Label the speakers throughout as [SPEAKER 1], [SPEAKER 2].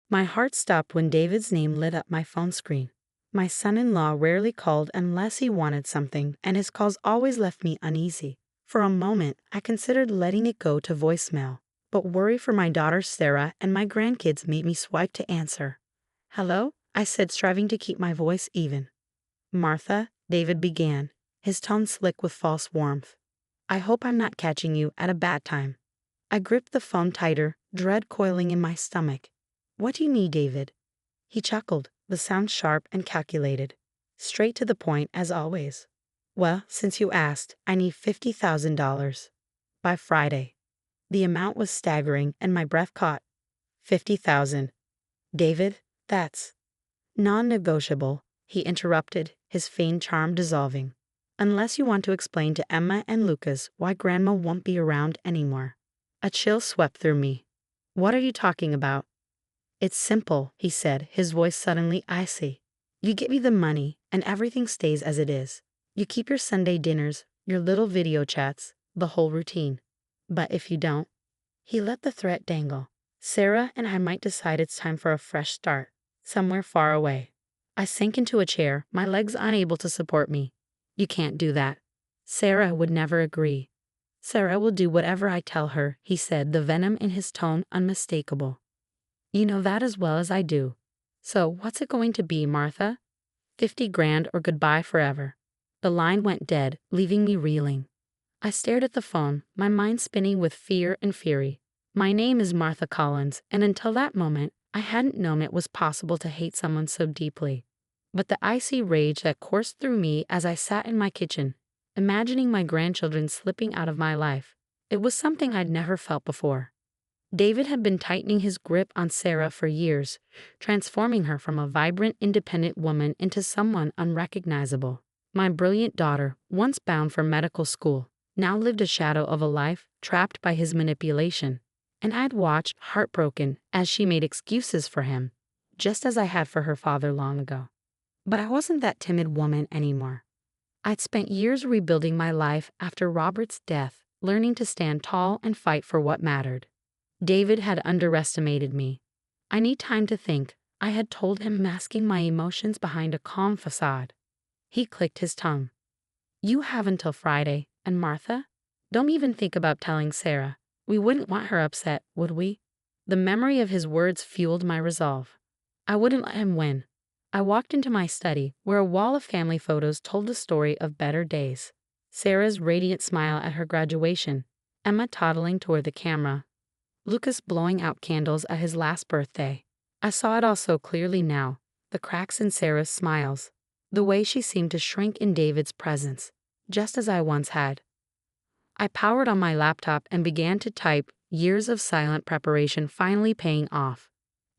[SPEAKER 1] My heart stopped when David's name lit up my phone screen. My son-in-law rarely called unless he wanted something, and his calls always left me uneasy. For a moment, I considered letting it go to voicemail, but worry for my daughter Sarah and my grandkids made me swipe to answer. "Hello?" I said, striving to keep my voice even. "Martha," David began, his tone slick with false warmth. "I hope I'm not catching you at a bad time." I gripped the phone tighter, dread coiling in my stomach. "What do you need, David?" He chuckled, the sound sharp and calculated. Straight to the point, as always. "Well, since you asked, I need $50,000. By Friday." The amount was staggering, and my breath caught. 50,000. "David, that's non-negotiable," he interrupted, his feigned charm dissolving. "Unless you want to explain to Emma and Lucas why Grandma won't be around anymore." A chill swept through me. "What are you talking about?" "It's simple," he said, his voice suddenly icy. "You give me the money, and everything stays as it is. You keep your Sunday dinners, your little video chats, the whole routine. But if you don't..." He let the threat dangle. "Sarah and I might decide it's time for a fresh start, somewhere far away." I sank into a chair, my legs unable to support me. "You can't do that." "Sarah would never agree." "Sarah will do whatever I tell her," he said, the venom in his tone unmistakable. "You know that as well as I do. So what's it going to be, Martha? 50 grand or goodbye forever." The line went dead, leaving me reeling. I stared at the phone, my mind spinning with fear and fury. My name is Martha Collins, and until that moment, I hadn't known it was possible to hate someone so deeply. But the icy rage that coursed through me as I sat in my kitchen, imagining my grandchildren slipping out of my life, it was something I'd never felt before. David had been tightening his grip on Sarah for years, transforming her from a vibrant, independent woman into someone unrecognizable. My brilliant daughter, once bound for medical school, now lived a shadow of a life trapped by his manipulation, and I'd watched, heartbroken, as she made excuses for him, just as I had for her father long ago. But I wasn't that timid woman anymore. I'd spent years rebuilding my life after Robert's death, learning to stand tall and fight for what mattered. David had underestimated me. "I need time to think," I had told him, masking my emotions behind a calm facade. He clicked his tongue. "You have until Friday, and Martha? Don't even think about telling Sarah. We wouldn't want her upset, would we?" The memory of his words fueled my resolve. I wouldn't let him win. I walked into my study, where a wall of family photos told the story of better days. Sarah's radiant smile at her graduation, Emma toddling toward the camera, Lucas blowing out candles at his last birthday. I saw it all so clearly now, the cracks in Sarah's smiles, the way she seemed to shrink in David's presence, just as I once had. I powered on my laptop and began to type, years of silent preparation finally paying off.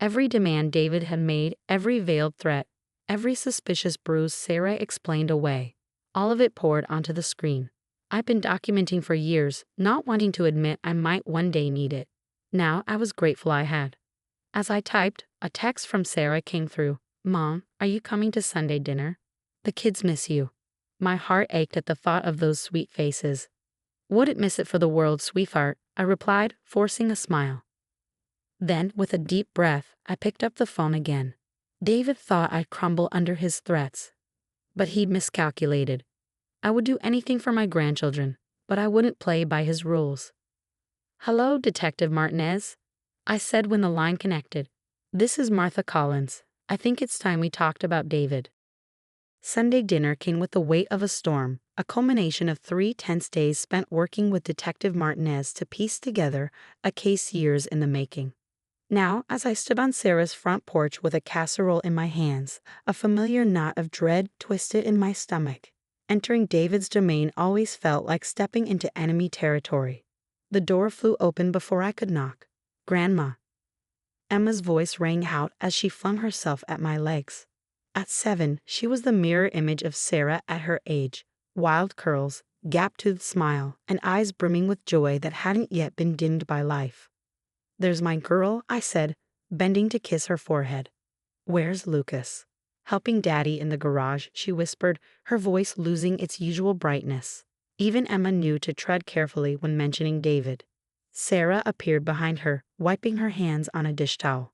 [SPEAKER 1] Every demand David had made, every veiled threat, every suspicious bruise Sarah explained away, all of it poured onto the screen. I'd been documenting for years, not wanting to admit I might one day need it. Now I was grateful I had. As I typed, a text from Sarah came through. "Mom, are you coming to Sunday dinner? The kids miss you." My heart ached at the thought of those sweet faces. "Wouldn't miss it for the world, sweetheart," I replied, forcing a smile. Then, with a deep breath, I picked up the phone again. David thought I'd crumble under his threats. But he'd miscalculated. I would do anything for my grandchildren, but I wouldn't play by his rules. "Hello, Detective Martinez," I said when the line connected. "This is Martha Collins. I think it's time we talked about David." Sunday dinner came with the weight of a storm, a culmination of 3 tense days spent working with Detective Martinez to piece together a case years in the making. Now, as I stood on Sarah's front porch with a casserole in my hands, a familiar knot of dread twisted in my stomach. Entering David's domain always felt like stepping into enemy territory. The door flew open before I could knock. "Grandma." Emma's voice rang out as she flung herself at my legs. At 7, she was the mirror image of Sarah at her age. Wild curls, gap-toothed smile, and eyes brimming with joy that hadn't yet been dimmed by life. "There's my girl," I said, bending to kiss her forehead. "Where's Lucas?" "Helping Daddy in the garage," she whispered, her voice losing its usual brightness. Even Emma knew to tread carefully when mentioning David. Sarah appeared behind her, wiping her hands on a dish towel.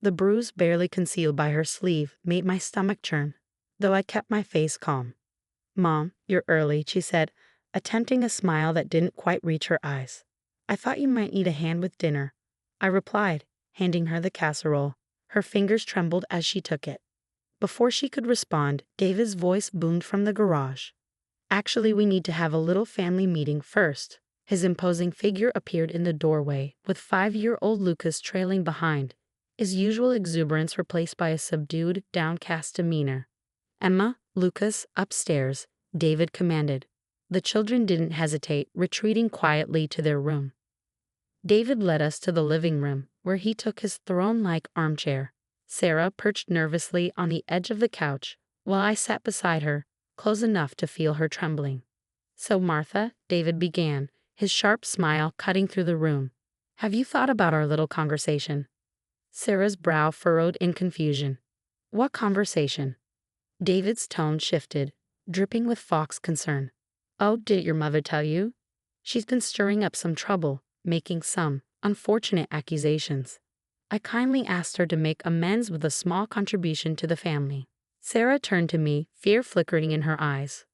[SPEAKER 1] The bruise barely concealed by her sleeve made my stomach churn, though I kept my face calm. "Mom, you're early," she said, attempting a smile that didn't quite reach her eyes. "I thought you might need a hand with dinner," I replied, handing her the casserole. Her fingers trembled as she took it. Before she could respond, David's voice boomed from the garage. "Actually, we need to have a little family meeting first." His imposing figure appeared in the doorway, with 5-year-old Lucas trailing behind, his usual exuberance replaced by a subdued, downcast demeanor. "Emma, Lucas, upstairs," David commanded. The children didn't hesitate, retreating quietly to their room. David led us to the living room, where he took his throne-like armchair. Sarah perched nervously on the edge of the couch, while I sat beside her, close enough to feel her trembling. "So, Martha," David began, his sharp smile cutting through the room, "have you thought about our little conversation?" Sarah's brow furrowed in confusion. "What conversation?" David's tone shifted, dripping with Fox's concern. "Oh, did your mother tell you? She's been stirring up some trouble, making some unfortunate accusations. I kindly asked her to make amends with a small contribution to the family." Sarah turned to me, fear flickering in her eyes.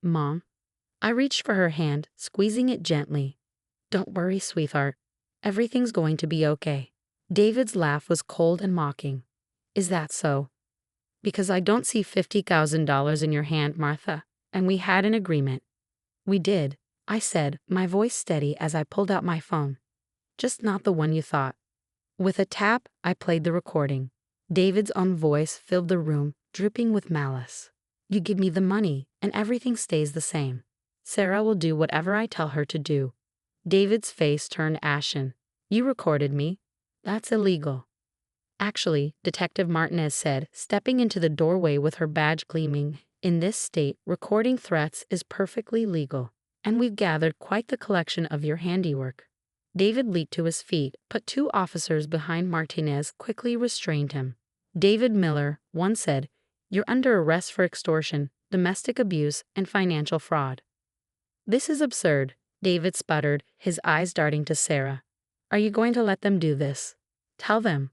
[SPEAKER 1] "Mom." I reached for her hand, squeezing it gently. "Don't worry, sweetheart. Everything's going to be okay." David's laugh was cold and mocking. "Is that so? Because I don't see $50,000 in your hand, Martha, and we had an agreement." "We did," I said, my voice steady as I pulled out my phone. "Just not the one you thought." With a tap, I played the recording. David's own voice filled the room, dripping with malice. "You give me the money, and everything stays the same. Sarah will do whatever I tell her to do." David's face turned ashen. "You recorded me. That's illegal." "Actually," Detective Martinez said, stepping into the doorway with her badge gleaming, "in this state, recording threats is perfectly legal, and we've gathered quite the collection of your handiwork." David leaped to his feet, but 2 officers behind Martinez quickly restrained him. David Miller, one said, "You're under arrest for extortion, domestic abuse, and financial fraud." "This is absurd," David sputtered, his eyes darting to Sarah. "Are you going to let them do this? Tell them."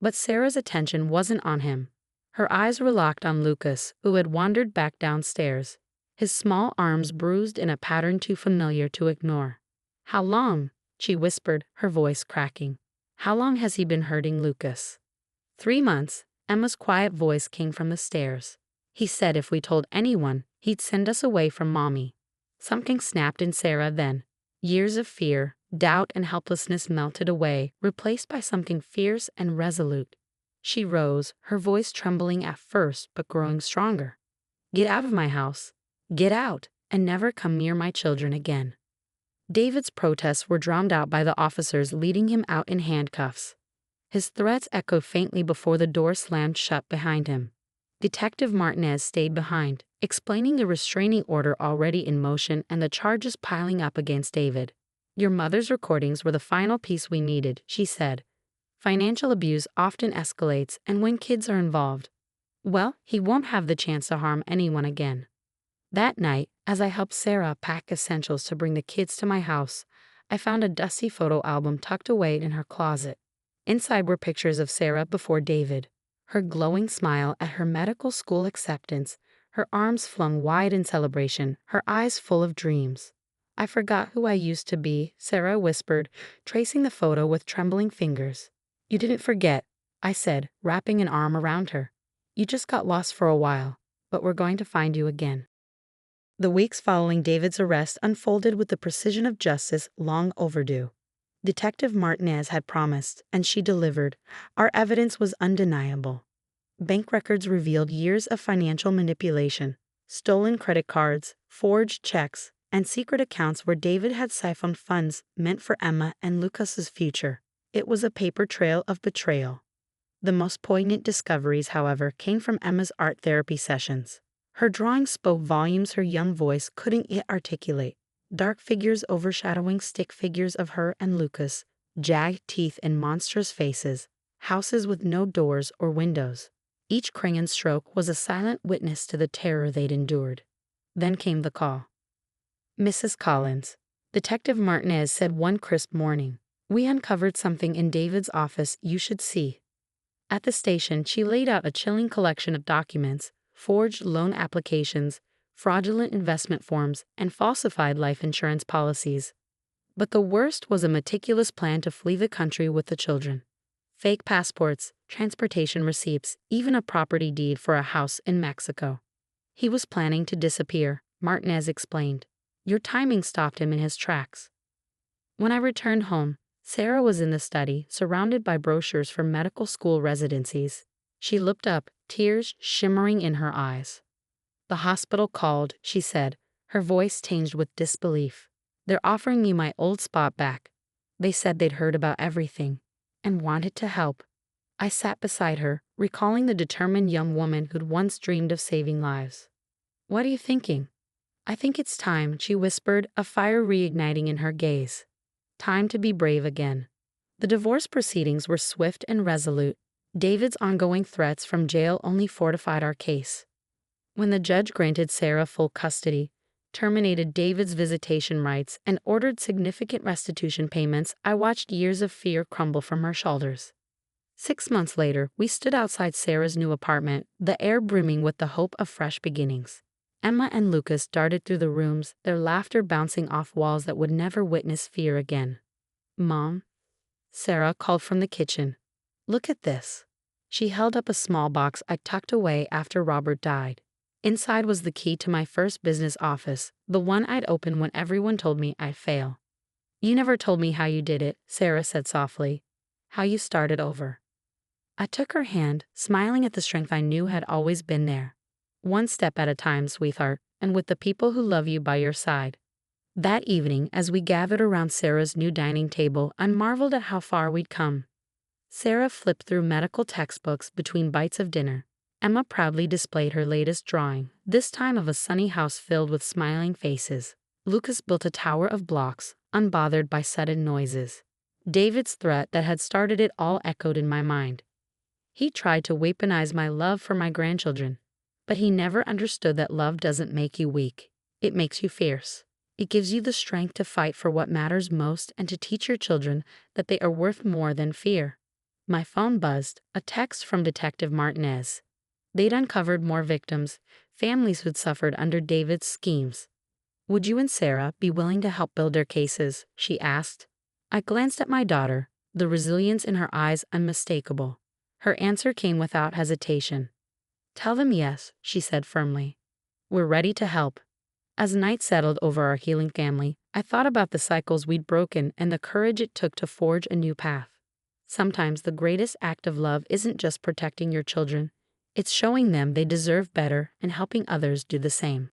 [SPEAKER 1] But Sarah's attention wasn't on him. Her eyes were locked on Lucas, who had wandered back downstairs, his small arms bruised in a pattern too familiar to ignore. "How long?" she whispered, her voice cracking. "How long has he been hurting Lucas?" 3 months, Emma's quiet voice came from the stairs. "He said if we told anyone, he'd send us away from Mommy." Something snapped in Sarah then. Years of fear, doubt, and helplessness melted away, replaced by something fierce and resolute. She rose, her voice trembling at first but growing stronger. "Get out of my house. Get out, and never come near my children again." David's protests were drowned out by the officers leading him out in handcuffs. His threats echoed faintly before the door slammed shut behind him. Detective Martinez stayed behind, explaining the restraining order already in motion and the charges piling up against David. "Your mother's recordings were the final piece we needed," she said. "Financial abuse often escalates, and when kids are involved, well, he won't have the chance to harm anyone again." That night, as I helped Sarah pack essentials to bring the kids to my house, I found a dusty photo album tucked away in her closet. Inside were pictures of Sarah before David, her glowing smile at her medical school acceptance, her arms flung wide in celebration, her eyes full of dreams. "I forgot who I used to be," Sarah whispered, tracing the photo with trembling fingers. "You didn't forget," I said, wrapping an arm around her. "You just got lost for a while, but we're going to find you again." The weeks following David's arrest unfolded with the precision of justice long overdue. Detective Martinez had promised, and she delivered. Our evidence was undeniable. Bank records revealed years of financial manipulation, stolen credit cards, forged checks, and secret accounts where David had siphoned funds meant for Emma and Lucas's future. It was a paper trail of betrayal. The most poignant discoveries, however, came from Emma's art therapy sessions. Her drawings spoke volumes her young voice couldn't yet articulate. Dark figures overshadowing stick figures of her and Lucas, jagged teeth and monstrous faces, houses with no doors or windows. Each crayon stroke was a silent witness to the terror they'd endured. Then came the call. "Mrs. Collins," Detective Martinez said one crisp morning, "we uncovered something in David's office you should see." At the station, she laid out a chilling collection of documents, forged loan applications, fraudulent investment forms, and falsified life insurance policies. But the worst was a meticulous plan to flee the country with the children. Fake passports, transportation receipts, even a property deed for a house in Mexico. He was planning to disappear, Martinez explained. Your timing stopped him in his tracks. When I returned home, Sarah was in the study, surrounded by brochures for medical school residencies. She looked up, tears shimmering in her eyes. The hospital called, she said, her voice tinged with disbelief. They're offering me my old spot back. They said they'd heard about everything and wanted to help. I sat beside her, recalling the determined young woman who'd once dreamed of saving lives. What are you thinking? I think it's time, she whispered, a fire reigniting in her gaze. Time to be brave again. The divorce proceedings were swift and resolute. David's ongoing threats from jail only fortified our case. When the judge granted Sarah full custody, terminated David's visitation rights, and ordered significant restitution payments, I watched years of fear crumble from her shoulders. 6 months later, we stood outside Sarah's new apartment, the air brimming with the hope of fresh beginnings. Emma and Lucas darted through the rooms, their laughter bouncing off walls that would never witness fear again. Mom? Sarah called from the kitchen. Look at this. She held up a small box I tucked away after Robert died. Inside was the key to my first business office, the one I'd open when everyone told me I'd fail. You never told me how you did it, Sarah said softly. How you started over. I took her hand, smiling at the strength I knew had always been there. One step at a time, sweetheart, and with the people who love you by your side. That evening, as we gathered around Sarah's new dining table, I marveled at how far we'd come. Sarah flipped through medical textbooks between bites of dinner. Emma proudly displayed her latest drawing, this time of a sunny house filled with smiling faces. Lucas built a tower of blocks, unbothered by sudden noises. David's threat that had started it all echoed in my mind. He tried to weaponize my love for my grandchildren. But he never understood that love doesn't make you weak. It makes you fierce. It gives you the strength to fight for what matters most and to teach your children that they are worth more than fear. My phone buzzed, a text from Detective Martinez. They'd uncovered more victims, families who'd suffered under David's schemes. Would you and Sarah be willing to help build their cases? She asked. I glanced at my daughter, the resilience in her eyes unmistakable. Her answer came without hesitation. Tell them yes, she said firmly. We're ready to help. As night settled over our healing family, I thought about the cycles we'd broken and the courage it took to forge a new path. Sometimes the greatest act of love isn't just protecting your children, it's showing them they deserve better and helping others do the same.